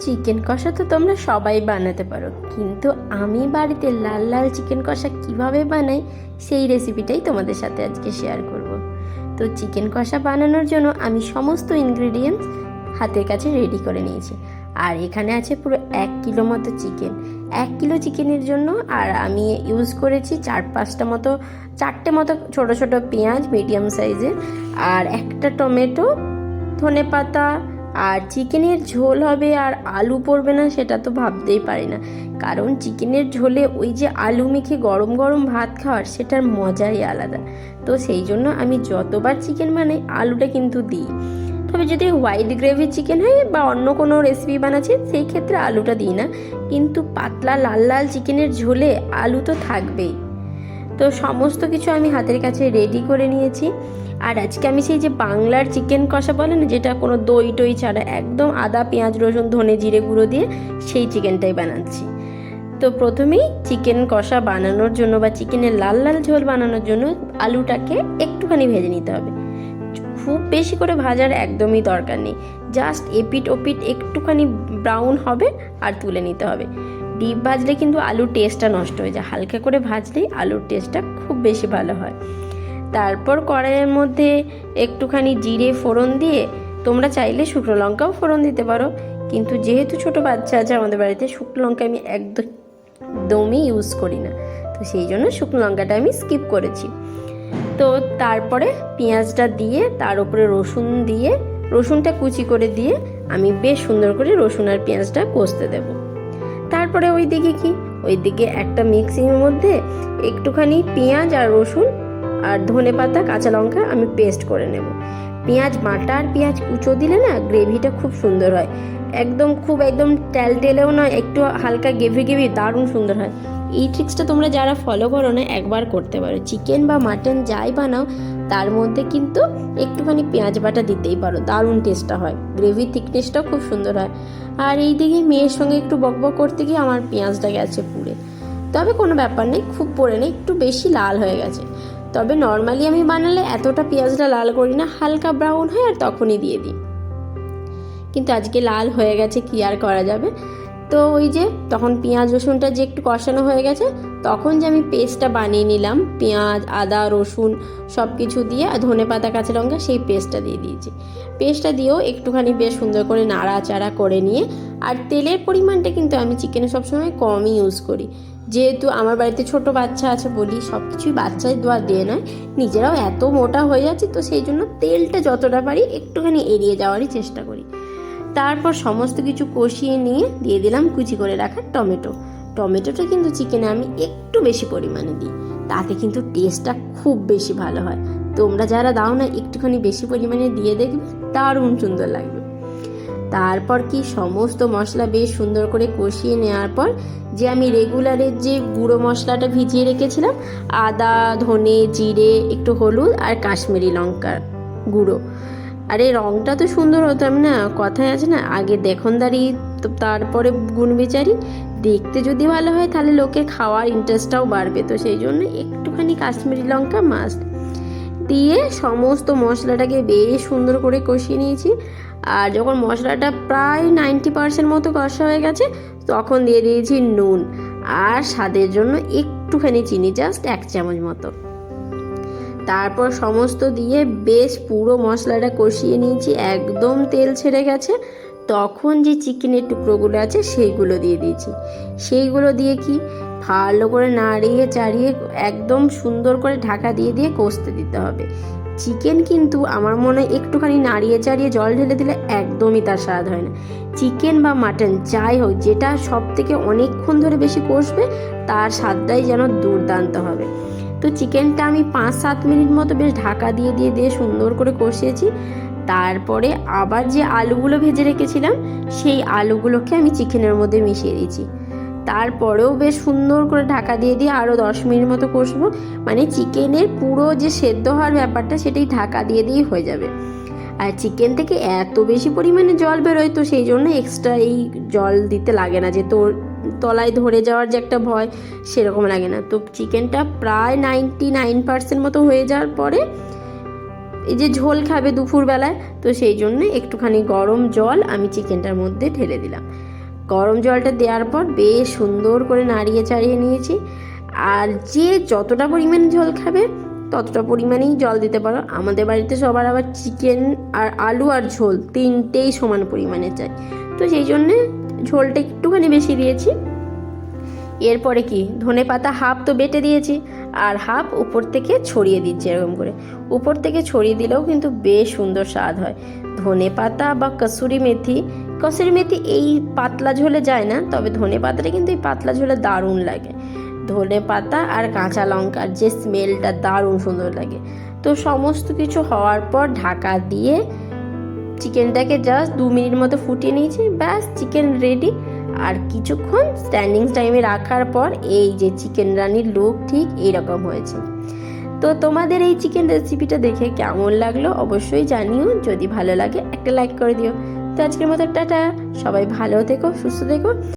Chicken কষা তো তোমরা সবাই বানাতে পারো, কিন্তু আমি বাড়িতে লাল লাল চিকেন কষা কিভাবে বানাই সেই রেসিপিটাই তোমাদের সাথে আজকে শেয়ার করব। তো চিকেন কষা বানানোর জন্য আমি সমস্ত ইনগ্রিডিয়েন্টস হাতের কাছে রেডি করে নিয়েছি। আর এখানে আছে পুরো 1 কিলো মতো চিকেন। 1 কিলো চিকেনের জন্য আর আমি ইউজ করেছি 4-5টা মতো ছোটো ছোটো পেঁয়াজ মিডিয়াম সাইজের, আর একটা টমেটো, ধনেপাতা। আর চিকেনের ঝোল হবে আর আলু পড়বে না সেটা তো ভাবতেই পারি না, কারণ চিকেনের ঝোলে ওই যে আলু মেখে গরম গরম ভাত খাওয়ার সেটার মজাই আলাদা। তো সেই জন্য আমি যতবার চিকেন বানাই আলুটা কিন্তু দিই। তবে যদি হোয়াইট গ্রেভি চিকেন হয় বা অন্য কোনো রেসিপি বানাচ্ছি সেই ক্ষেত্রে আলুটা দিই না, কিন্তু পাতলা লাল লাল চিকেনের ঝোলে আলু তো থাকবেই। তো সমস্ত কিছু আমি হাতের কাছে রেডি করে নিয়েছি। আর আজকে আমি সেই যে বাংলার চিকেন কষা বলে না, যেটা কোনো দই টই ছাড়া একদম আদা পেঁয়াজ রসুন ধনে জিরে গুঁড়ো দিয়ে, সেই চিকেনটাই বানাচ্ছি। তো প্রথমেই চিকেন কষা বানানোর জন্য বা চিকেনের লাল লাল ঝোল বানানোর জন্য আলুটাকে একটুখানি ভেজে নিতে হবে। খুব বেশি করে ভাজার একদমই দরকার নেই, জাস্ট এপিট ওপিট একটুখানি ব্রাউন হবে আর তুলে নিতে হবে। ডিপ ভাজলে কিন্তু আলুর টেস্টটা নষ্ট হয়ে যায়, হালকা করে ভাজলেই আলুর টেস্টটা খুব বেশি ভালো হয়। তারপর কড়াইয়ের মধ্যে একটুখানি জিরে ফোড়ন দিয়ে, তোমরা চাইলে শুকনো লঙ্কাও ফোড়ন দিতে পারো, কিন্তু যেহেতু ছোটো বাচ্চা আছে আমাদের বাড়িতে, শুকনো লঙ্কা আমি একদমই ইউজ করি না, তো সেই জন্য শুকনো লঙ্কাটা আমি স্কিপ করেছি। তো তারপরে পেঁয়াজটা দিয়ে তার উপরে রসুন দিয়ে, রসুনটা কুচি করে দিয়ে আমি বেশ সুন্দর করে রসুন আর পেঁয়াজটা কষতে দেবো। তারপরে ওইদিকে একটা মিক্সিংয়ের মধ্যে একটুখানি পেঁয়াজ আর রসুন আর ধনেপাতা কাঁচা লঙ্কা আমি পেস্ট করে নেব। পেঁয়াজ বাটা আর পেঁয়াজ কুচো দিলে না গ্রেভিটা খুব সুন্দর হয়, একদম টেলটেলেও নয়, একটু হালকা গ্রেভি দারুণ সুন্দর হয়। এই ট্রিক্সটা তোমরা যারা ফলো করো না একবার করতে পারো। চিকেন বা মাটন যাই বানাও তার মধ্যে কিন্তু একটুখানি পেঁয়াজ বাটা দিতেই পারো, দারুণ টেস্টটা হয়, গ্রেভির থিকনেসটাও খুব সুন্দর হয়। আর এইদিকে মেয়ের সঙ্গে একটু বকবক করতে গিয়ে আমার পেঁয়াজটা গেছে পুড়ে, তবে কোনো ব্যাপার নেই, খুব পড়ে নেই, একটু বেশি লাল হয়ে গেছে। তবে নর্মালি আমি বানালে এতটা পেঁয়াজটা লাল করি না, হালকা ব্রাউন হয় আর তখনই দিয়ে দিই, কিন্তু আজকে লাল হয়ে গেছে, কি আর করা যাবে। তো ওই যে তখন পেঁয়াজ রসুনটা যে একটু কষানো হয়ে গেছে, তখন যে আমি পেস্টটা বানিয়ে নিলাম পেঁয়াজ আদা রসুন সব কিছু দিয়ে আর ধনেপাতা কাঁচা লঙ্কা, সেই পেস্টটা দিয়ে দিয়েছি। পেস্টটা দিয়েও একটুখানি বেশ সুন্দর করে নাড়াচাড়া করে নিয়ে, আর তেলের পরিমাণটা কিন্তু আমি চিকেনে সবসময় কমই ইউজ করি, যেহেতু আমার বাড়িতে ছোট বাচ্চা আছে বলি, সব কিছুই বাচ্চাই দোয়া দিয়ে নয়, নিজেরাও এত মোটা হয়ে যাচ্ছে, তো সেই জন্য তেলটা যতটা পারি একটুখানি এড়িয়ে যাওয়ারই চেষ্টা করি। তারপর সমস্ত কিছু কষিয়ে নিয়ে দিয়ে দিলাম কুচি করে রাখা টমেটোটা কিন্তু চিকেনে আমি একটু বেশি পরিমাণে দিই, তাতে কিন্তু টেস্টটা খুব বেশি ভালো হয়। তোমরা যারা দাও না একটুখানি বেশি পরিমাণে দিয়ে দেখবে, দারুণ সুন্দর লাগবে। তারপর সমস্ত মশলা বেশ সুন্দর করে কষিয়ে নেওয়ার পর যে আমি রেগুলারের যে গুঁড়ো মশলাটা ভিজিয়ে রেখেছিলাম, আদা ধনে জিরে একটু হলুদ আর কাশ্মীরি লঙ্কার গুঁড়ো, আর এই রঙটা তো সুন্দর হতাম না, কথায় আছে না আগে দেখনদারি তারপরে গুণ বিচারি, দেখতে যদি ভালো হয় তাহলে লোকের খাওয়ার ইন্টারেস্টটাও বাড়বে, তো সেই জন্য একটুখানি কাশ্মীরি লঙ্কা মাস্ট দিয়ে সমস্ত মশলাটাকে বেশ সুন্দর করে কষিয়ে নিয়েছি। আর যখন মশলাটা প্রায় 90% মতো কষা হয়ে গেছে, তখন দিয়ে দিয়েছি নুন আর স্বাদের জন্য একটুখানি চিনি, জাস্ট 1 চামচ মতো। তারপর সমস্ত দিয়ে বেশ পুরো মশলাটা কষিয়ে নিয়েছি, একদম তেল ছেড়ে গেছে, তখন যে চিকেনের টুকরোগুলো আছে সেইগুলো দিয়ে দিয়েছি। সেইগুলো দিয়ে ভালো করে নাড়িয়ে চাড়িয়ে একদম সুন্দর করে ঢাকা দিয়ে দিয়ে কষতে দিতে হবে। চিকেন কিন্তু আমার মনে হয় একটুখানি নাড়িয়ে চাড়িয়ে জল ঢেলে দিলে একদমই তার স্বাদ হয় না। চিকেন বা মাটন যাই হোক, যেটা সব থেকে অনেকক্ষণ ধরে বেশি কষবে তার স্বাদটাই যেন দুর্দান্ত হবে। তো চিকেনটা আমি 5-7 মিনিট মতো বেশ ঢাকা দিয়ে দিয়ে দিয়ে সুন্দর করে কষিয়েছি। তারপরে আবার যে আলুগুলো ভেজে রেখেছিলাম সেই আলুগুলোকে আমি চিকেনের মধ্যে মিশিয়ে দিয়েছি। তারপরেও বেশ সুন্দর করে ঢাকা দিয়ে দিয়ে আরও 10 মিনিট মতো কষবো, মানে চিকেনের পুরো যে সেদ্ধ হওয়ার ব্যাপারটা সেটাই ঢাকা দিয়ে দিয়েই হয়ে যাবে। আর চিকেন থেকে এত বেশি পরিমাণে জল বেরোয়, তো সেই জন্য এক্সট্রা এই জল দিতে লাগে না, যে তলায় ধরে যাওয়ার যে একটা ভয় সেরকম লাগে না। তো চিকেনটা প্রায় 99% মতো হয়ে যাওয়ার পরে এই যে ঝোল খাবে দুপুরবেলায়, তো সেই জন্য একটুখানি গরম জল আমি চিকেনটার মধ্যে ঢেলে দিলাম। গরম জলটা দেওয়ার পর বেশ সুন্দর করে নাড়িয়ে চাড়িয়ে নিয়েছি। আর যে যতটা পরিমাণ ঝোল খাবে ততটা পরিমাণেই জল দিতে পারো। আমাদের বাড়িতে সবার আবার চিকেন আর আলু আর ঝোল তিনটেই সমান পরিমাণে চাই, তো সেই জন্যে ঝোলটা একটুখানি বেশি দিয়েছি। এরপরে কি, ধনে পাতা হাফ তো বেটে দিয়েছি, আর হাফ উপর থেকে ছড়িয়ে দিচ্ছি। এরকম করে উপর থেকে ছড়িয়ে দিলেও কিন্তু বেশ সুন্দর স্বাদ হয়। ধনে পাতা বা কসুরি মেথি এই পাতলা ঝোলে যায় না, তবে ধনে পাতাটা কিন্তু এই পাতলা ঝোলে দারুণ লাগে। ধনে পাতা আর কাঁচা লঙ্কার যে স্মেলটা দারুণ সুন্দর লাগে। তো সমস্ত কিছু হওয়ার পর ঢাকা দিয়ে চিকেনটাকে জাস্ট 2 মিনিট মতো ফুটিয়ে নিয়েছি, ব্যাস চিকেন রেডি। আর কিছুক্ষণ স্ট্যান্ডিং টাইমে রাখার পর এই যে চিকেন রানির লুক ঠিক এইরকম হয়েছে। তো তোমাদের এই চিকেন রেসিপিটা দেখে কেমন লাগলো অবশ্যই জানিও। যদি ভালো লাগে একটা লাইক করে দিও। তো আজকের মতো টাটা, সবাই ভালো থেকো, সুস্থ থেকো।